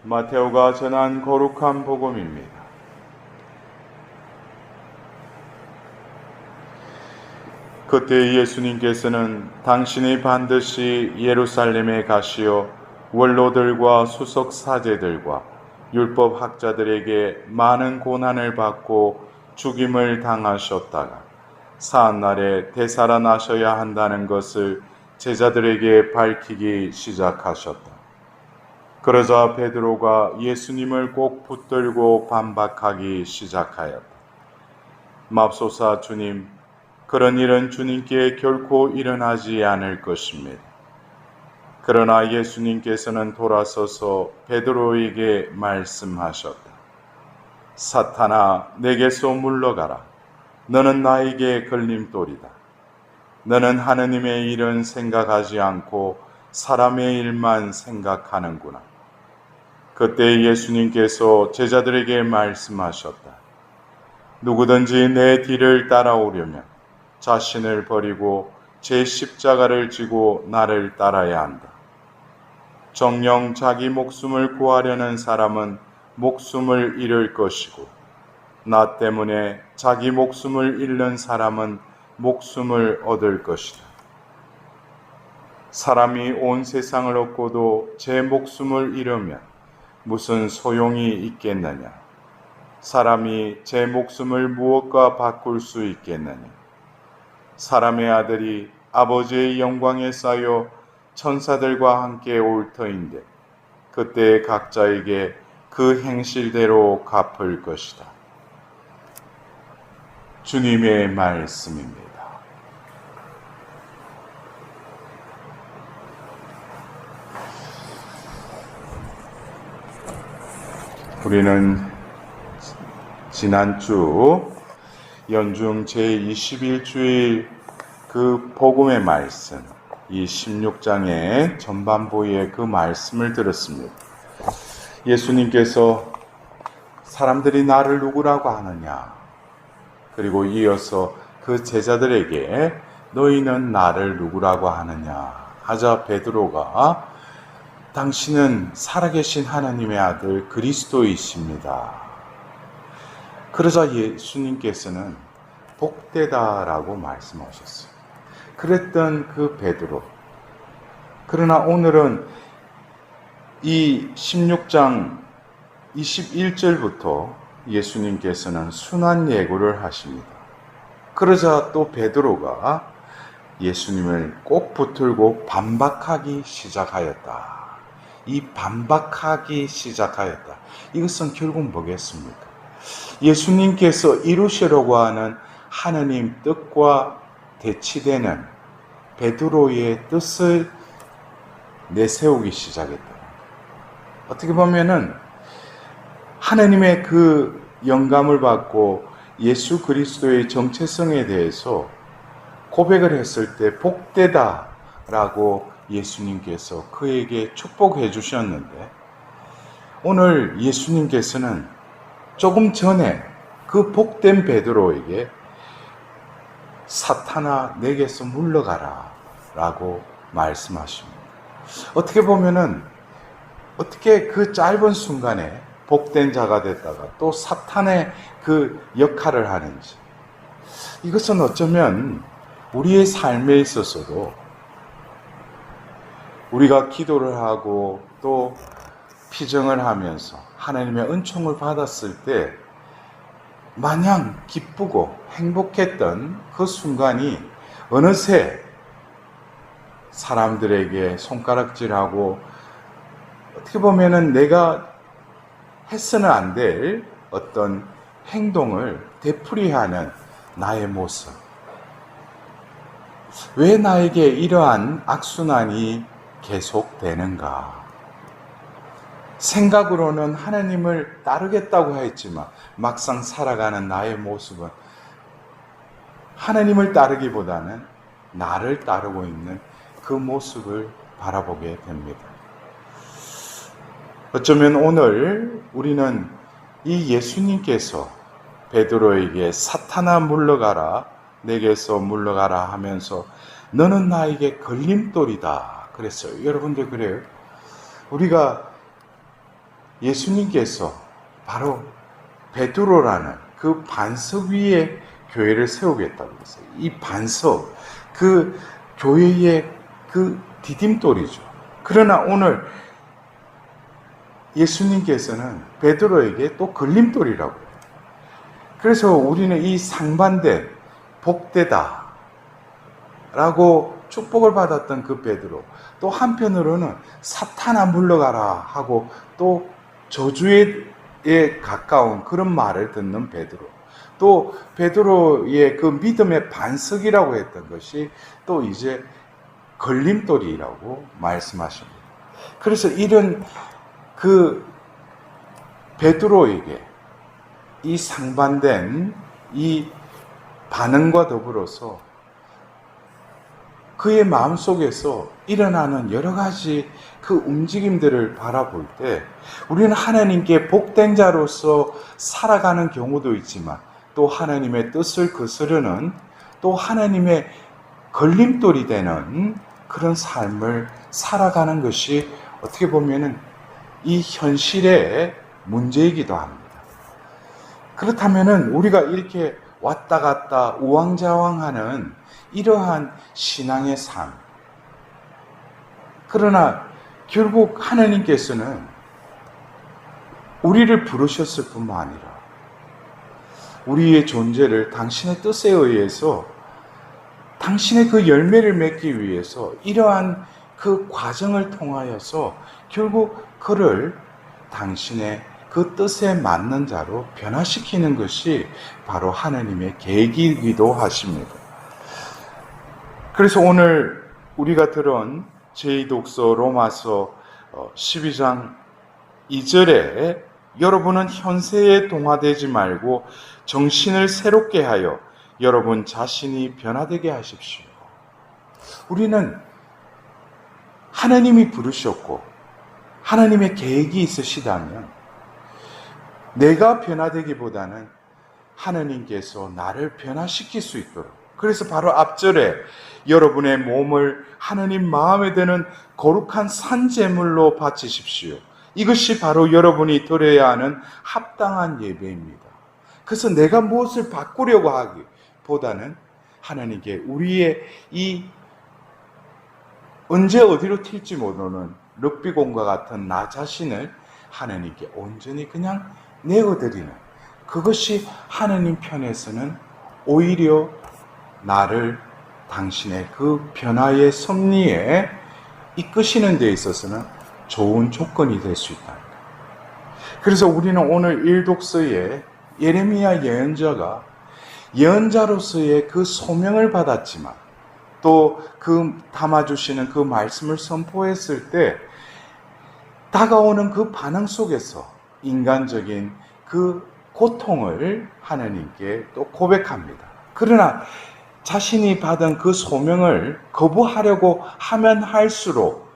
마테오가 전한 거룩한 복음입니다. 그때 예수님께서는 당신이 반드시 예루살렘에 가시어 원로들과 수석 사제들과 율법 학자들에게 많은 고난을 받고 죽임을 당하셨다가 사한날에 되살아나셔야 한다는 것을 제자들에게 밝히기 시작하셨다. 그러자 베드로가 예수님을 꼭 붙들고 반박하기 시작하였다. 맙소사 주님, 그런 일은 주님께 결코 일어나지 않을 것입니다. 그러나 예수님께서는 돌아서서 베드로에게 말씀하셨다. 사탄아, 내게서 물러가라. 너는 나에게 걸림돌이다. 너는 하느님의 일은 생각하지 않고 사람의 일만 생각하는구나. 그때 예수님께서 제자들에게 말씀하셨다. 누구든지 내 뒤를 따라오려면 자신을 버리고 제 십자가를 지고 나를 따라야 한다. 정녕 자기 목숨을 구하려는 사람은 목숨을 잃을 것이고 나 때문에 자기 목숨을 잃는 사람은 목숨을 얻을 것이다. 사람이 온 세상을 얻고도 제 목숨을 잃으면 무슨 소용이 있겠느냐? 사람이 제 목숨을 무엇과 바꿀 수 있겠느냐? 사람의 아들이 아버지의 영광에 쌓여 천사들과 함께 올 터인데 그때 각자에게 그 행실대로 갚을 것이다. 주님의 말씀입니다. 우리는 지난주 연중 제21주일 그 복음의 말씀, 이 16장의 전반부의 그 말씀을 들었습니다. 예수님께서 사람들이 나를 누구라고 하느냐? 그리고 이어서 그 제자들에게 너희는 나를 누구라고 하느냐? 하자 베드로가 당신은 살아계신 하나님의 아들 그리스도이십니다. 그러자 예수님께서는 복되다라고 말씀하셨어요. 그랬던 그 베드로. 그러나 오늘은 이 16장 21절부터 예수님께서는 순환 예고를 하십니다. 그러자 또 베드로가 예수님을 꼭 붙들고 반박하기 시작하였다. 이 반박하기 시작하였다. 이것은 결국 뭐겠습니까? 예수님께서 이루시려고 하는 하나님 뜻과 대치되는 베드로의 뜻을 내세우기 시작했다. 어떻게 보면은 하나님의 그 영감을 받고 예수 그리스도의 정체성에 대해서 고백을 했을 때 복되다라고 예수님께서 그에게 축복해 주셨는데 오늘 예수님께서는 조금 전에 그 복된 베드로에게 사탄아 내게서 물러가라 라고 말씀하십니다. 어떻게 보면은 어떻게 그 짧은 순간에 복된 자가 됐다가 또 사탄의 그 역할을 하는지, 이것은 어쩌면 우리의 삶에 있어서도 우리가 기도를 하고 또 피정을 하면서 하나님의 은총을 받았을 때 마냥 기쁘고 행복했던 그 순간이 어느새 사람들에게 손가락질하고 어떻게 보면은 내가 해서는 안 될 어떤 행동을 되풀이하는 나의 모습. 왜 나에게 이러한 악순환이 계속되는가? 생각으로는 하나님을 따르겠다고 했지만 막상 살아가는 나의 모습은 하나님을 따르기보다는 나를 따르고 있는 그 모습을 바라보게 됩니다. 어쩌면 오늘 우리는 이 예수님께서 베드로에게 사탄아 물러가라, 내게서 물러가라 하면서 너는 나에게 걸림돌이다 그랬어요. 여러분들 그래요? 우리가 예수님께서 바로 베드로라는 그 반석 위에 교회를 세우겠다고 했어요. 이 반석, 그 교회의 그 디딤돌이죠. 그러나 오늘 예수님께서는 베드로에게 또 걸림돌이라고 해요. 그래서 우리는 이 상반된 복되다 라고 축복을 받았던 그 베드로, 또 한편으로는 사탄아 물러가라 하고 또 저주에 가까운 그런 말을 듣는 베드로, 또 베드로의 그 믿음의 반석이라고 했던 것이 또 이제 걸림돌이라고 말씀하십니다. 그래서 이런 그 베드로에게 이 상반된 이 반응과 더불어서 그의 마음속에서 일어나는 여러 가지 그 움직임들을 바라볼 때 우리는 하나님께 복된 자로서 살아가는 경우도 있지만 또 하나님의 뜻을 거스르는, 또 하나님의 걸림돌이 되는 그런 삶을 살아가는 것이 어떻게 보면은 이 현실의 문제이기도 합니다. 그렇다면은 우리가 이렇게 왔다 갔다 우왕좌왕하는 이러한 신앙의 삶, 그러나 결국 하나님께서는 우리를 부르셨을 뿐만 아니라 우리의 존재를 당신의 뜻에 의해서 당신의 그 열매를 맺기 위해서 이러한 그 과정을 통하여서 결국 그를 당신의 그 뜻에 맞는 자로 변화시키는 것이 바로 하나님의 계획이기도 하십니다. 그래서 오늘 우리가 들은 제2독서 로마서 12장 2절에 여러분은 현세에 동화되지 말고 정신을 새롭게 하여 여러분 자신이 변화되게 하십시오. 우리는 하나님이 부르셨고 하나님의 계획이 있으시다면 내가 변화되기보다는 하나님께서 나를 변화시킬 수 있도록, 그래서 바로 앞절에 여러분의 몸을 하나님 마음에 드는 거룩한 산제물로 바치십시오. 이것이 바로 여러분이 드려야 하는 합당한 예배입니다. 그래서 내가 무엇을 바꾸려고 하기보다는 하나님께 우리의 이 언제 어디로 튈지 모르는 럭비공과 같은 나 자신을 하나님께 온전히 그냥 내어드리는, 그것이 하나님 편에서는 오히려 나를 당신의 그 변화의 섭리에 이끄시는 데 있어서는 좋은 조건이 될 수 있다. 그래서 우리는 오늘 1독서에 예레미야 예언자가 예언자로서의 그 소명을 받았지만 또 그 담아주시는 그 말씀을 선포했을 때 다가오는 그 반응 속에서 인간적인 그 고통을 하나님께 또 고백합니다. 그러나 자신이 받은 그 소명을 거부하려고 하면 할수록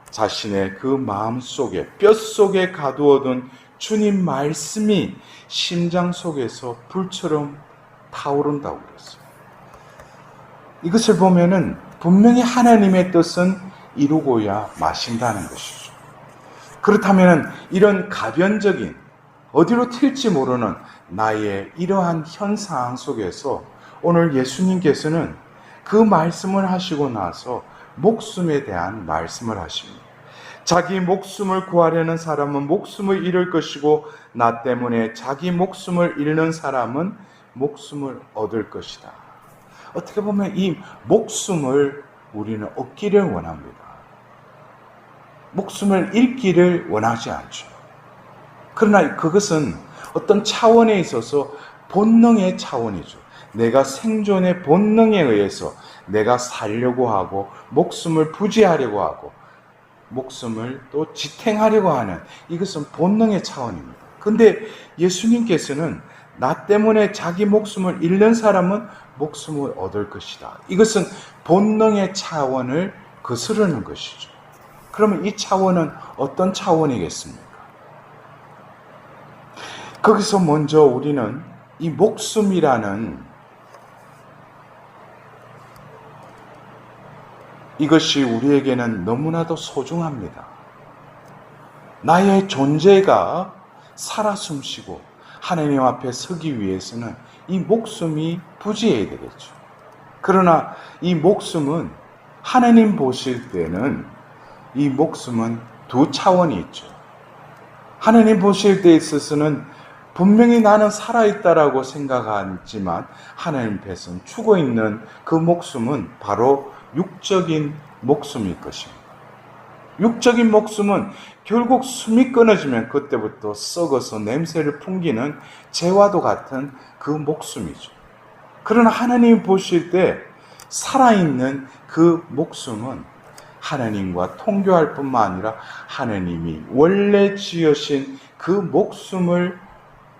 자신의 그 마음 속에 뼛속에 가두어둔 주님 말씀이 심장 속에서 불처럼 타오른다고 그랬어요. 이것을 보면은 분명히 하나님의 뜻은 이루고야 마신다는 것이죠. 그렇다면 이런 가변적인 어디로 튈지 모르는 나의 이러한 현 상황 속에서 오늘 예수님께서는 그 말씀을 하시고 나서 목숨에 대한 말씀을 하십니다. 자기 목숨을 구하려는 사람은 목숨을 잃을 것이고 나 때문에 자기 목숨을 잃는 사람은 목숨을 얻을 것이다. 어떻게 보면 이 목숨을 우리는 얻기를 원합니다. 목숨을 잃기를 원하지 않죠. 그러나 그것은 어떤 차원에 있어서 본능의 차원이죠. 내가 생존의 본능에 의해서 내가 살려고 하고 목숨을 부지하려고 하고 목숨을 또 지탱하려고 하는, 이것은 본능의 차원입니다. 그런데 예수님께서는 나 때문에 자기 목숨을 잃는 사람은 목숨을 얻을 것이다. 이것은 본능의 차원을 거스르는 것이죠. 그러면 이 차원은 어떤 차원이겠습니까? 거기서 먼저 우리는 이 목숨이라는 이것이 우리에게는 너무나도 소중합니다. 나의 존재가 살아 숨쉬고 하나님 앞에 서기 위해서는 이 목숨이 부지해야 되겠죠. 그러나 이 목숨은 하나님 보실 때는 이 목숨은 두 차원이 있죠. 하나님 보실 때 있어서는 분명히 나는 살아있다라고 생각하지만 하나님 앞에서는 죽어있는 그 목숨은 바로 육적인 목숨일 것입니다. 육적인 목숨은 결국 숨이 끊어지면 그때부터 썩어서 냄새를 풍기는 재와도 같은 그 목숨이죠. 그러나 하나님 보실 때 살아있는 그 목숨은 하나님과 통교할 뿐만 아니라 하나님이 원래 지으신 그 목숨을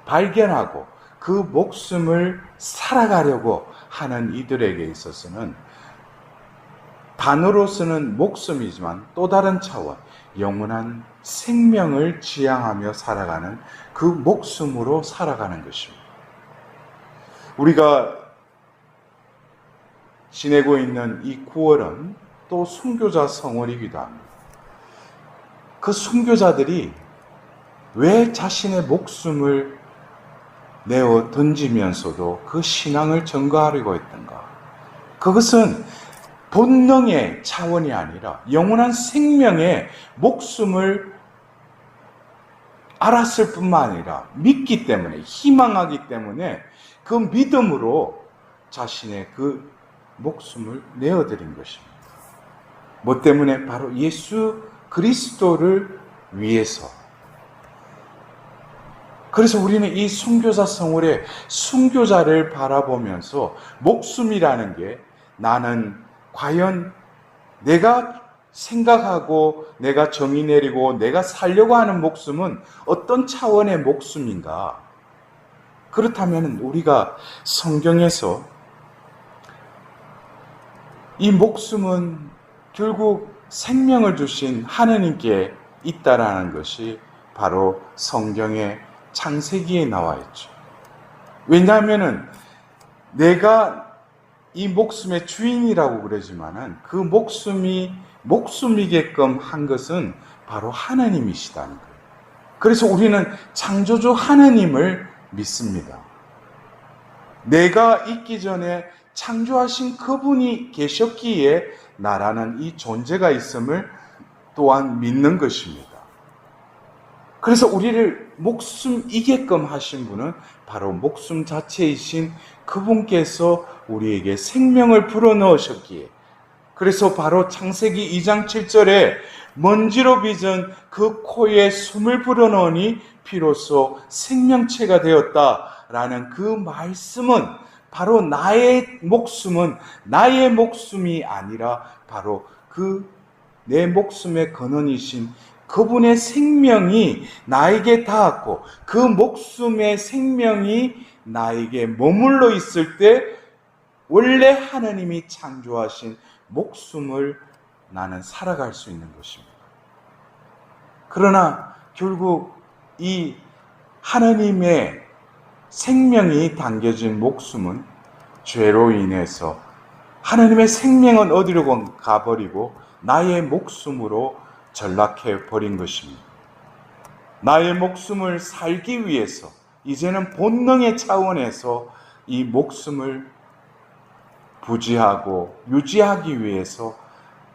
발견하고 그 목숨을 살아가려고 하는 이들에게 있어서는 단어로서는 목숨이지만 또 다른 차원, 영원한 생명을 지향하며 살아가는 그 목숨으로 살아가는 것입니다. 우리가 지내고 있는 이 9월은 또 순교자 성월이기도 합니다. 그 순교자들이 왜 자신의 목숨을 내어 던지면서도 그 신앙을 증거하려고 했던가? 그것은 본능의 차원이 아니라 영원한 생명의 목숨을 알았을 뿐만 아니라 믿기 때문에, 희망하기 때문에 그 믿음으로 자신의 그 목숨을 내어드린 것입니다. 뭐 때문에? 바로 예수 그리스도를 위해서. 그래서 우리는 이 순교자 성월의 순교자를 바라보면서 목숨이라는 게 나는 과연 내가 생각하고 내가 정의 내리고 내가 살려고 하는 목숨은 어떤 차원의 목숨인가? 그렇다면 우리가 성경에서 이 목숨은 결국 생명을 주신 하느님께 있다라는 것이 바로 성경의 창세기에 나와 있죠. 왜냐하면 내가 이 목숨의 주인이라고 그러지만은 그 목숨이 목숨이게끔 한 것은 바로 하나님이시다는 거예요. 그래서 우리는 창조주 하나님을 믿습니다. 내가 있기 전에 창조하신 그분이 계셨기에 나라는 이 존재가 있음을 또한 믿는 것입니다. 그래서 우리를 목숨이게끔 하신 분은 바로 목숨 자체이신 그분께서 우리에게 생명을 불어넣으셨기에, 그래서 바로 창세기 2장 7절에 먼지로 빚은 그 코에 숨을 불어넣으니 비로소 생명체가 되었다라는 그 말씀은 바로 나의 목숨은 나의 목숨이 아니라 바로 그 내 목숨의 근원이신 그분의 생명이 나에게 닿았고 그 목숨의 생명이 나에게 머물러 있을 때 원래 하나님이 창조하신 목숨을 나는 살아갈 수 있는 것입니다. 그러나 결국 이 하나님의 생명이 담겨진 목숨은 죄로 인해서 하나님의 생명은 어디로 가버리고 나의 목숨으로 전락해 버린 것입니다. 나의 목숨을 살기 위해서 이제는 본능의 차원에서 이 목숨을 부지하고 유지하기 위해서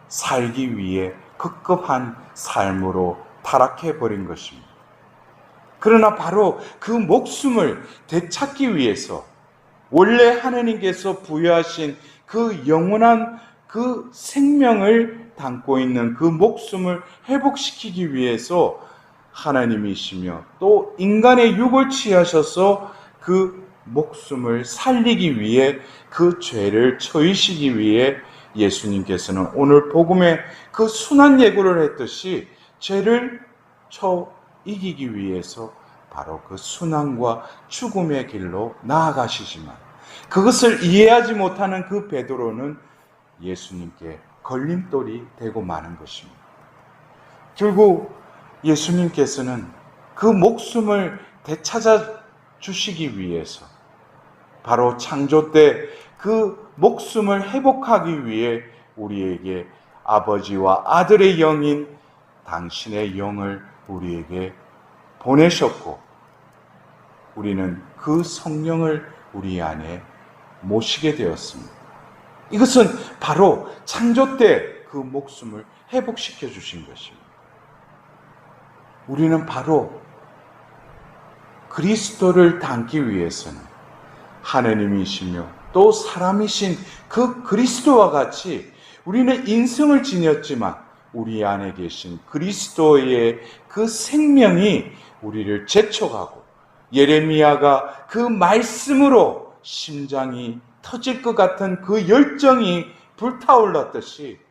살기 위해 급급한 삶으로 타락해 버린 것입니다. 그러나 바로 그 목숨을 되찾기 위해서 원래 하나님께서 부여하신 그 영원한 그 생명을 담고 있는 그 목숨을 회복시키기 위해서 하나님이시며 또 인간의 육을 취하셔서 그 목숨을 살리기 위해 그 죄를 처이시기 위해 예수님께서는 오늘 복음에 그 순환 예고를 했듯이 죄를 이기기 위해서 바로 그 순환과 죽음의 길로 나아가시지만 그것을 이해하지 못하는 그 베드로는 예수님께 걸림돌이 되고 마는 것입니다. 결국 예수님께서는 그 목숨을 되찾아 주시기 위해서 바로 창조 때 그 목숨을 회복하기 위해 우리에게 아버지와 아들의 영인 당신의 영을 우리에게 보내셨고 우리는 그 성령을 우리 안에 모시게 되었습니다. 이것은 바로 창조 때 그 목숨을 회복시켜 주신 것입니다. 우리는 바로 그리스도를 닮기 위해서는 하느님이시며 또 사람이신 그 그리스도와 같이 우리는 인성을 지녔지만 우리 안에 계신 그리스도의 그 생명이 우리를 재촉하고 예레미야가 그 말씀으로 심장이 터질 것 같은 그 열정이 불타올랐듯이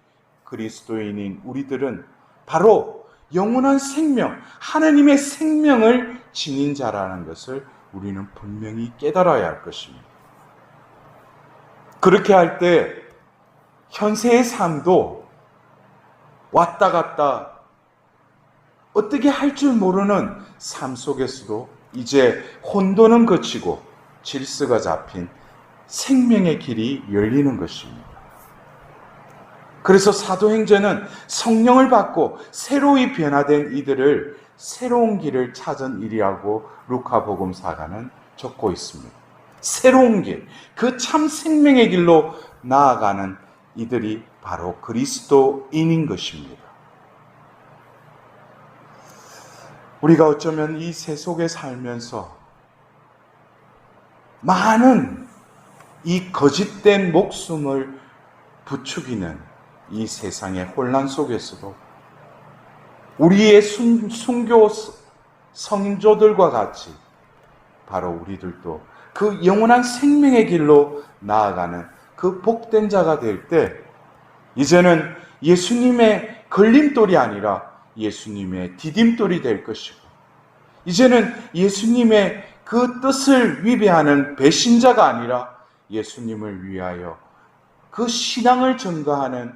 그리스도인인 우리들은 바로 영원한 생명, 하나님의 생명을 지닌 자라는 것을 우리는 분명히 깨달아야 할 것입니다. 그렇게 할 때 현세의 삶도 왔다 갔다 어떻게 할 줄 모르는 삶 속에서도 이제 혼돈은 그치고 질서가 잡힌 생명의 길이 열리는 것입니다. 그래서 사도행전은 성령을 받고 새로이 변화된 이들을 새로운 길을 찾은 일이라고 루카복음사가는 적고 있습니다. 새로운 길, 그 참 생명의 길로 나아가는 이들이 바로 그리스도인인 것입니다. 우리가 어쩌면 이 세속에 살면서 많은 이 거짓된 목숨을 부추기는 이 세상의 혼란 속에서도 우리의 순교 성도들과 같이 바로 우리들도 그 영원한 생명의 길로 나아가는 그 복된 자가 될 때 이제는 예수님의 걸림돌이 아니라 예수님의 디딤돌이 될 것이고 이제는 예수님의 그 뜻을 위배하는 배신자가 아니라 예수님을 위하여 그 신앙을 전가하는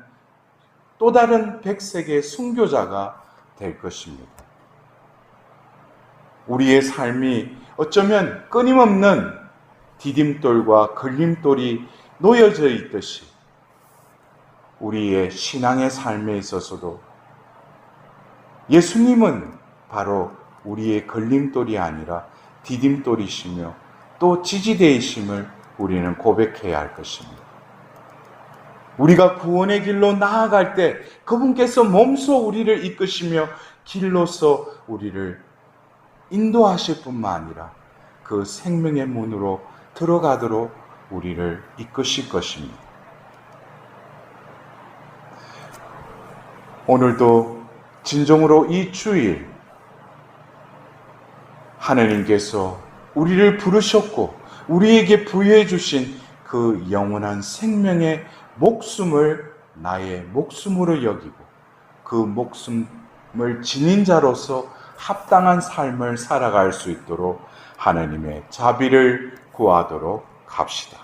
또 다른 백색의 순교자가 될 것입니다. 우리의 삶이 어쩌면 끊임없는 디딤돌과 걸림돌이 놓여져 있듯이 우리의 신앙의 삶에 있어서도 예수님은 바로 우리의 걸림돌이 아니라 디딤돌이시며 또 지지대이심을 우리는 고백해야 할 것입니다. 우리가 구원의 길로 나아갈 때 그분께서 몸소 우리를 이끄시며 길로서 우리를 인도하실 뿐만 아니라 그 생명의 문으로 들어가도록 우리를 이끄실 것입니다. 오늘도 진정으로 이 주일 하나님께서 우리를 부르셨고 우리에게 부여해 주신 그 영원한 생명의 목숨을 나의 목숨으로 여기고 그 목숨을 지닌 자로서 합당한 삶을 살아갈 수 있도록 하나님의 자비를 구하도록 합시다.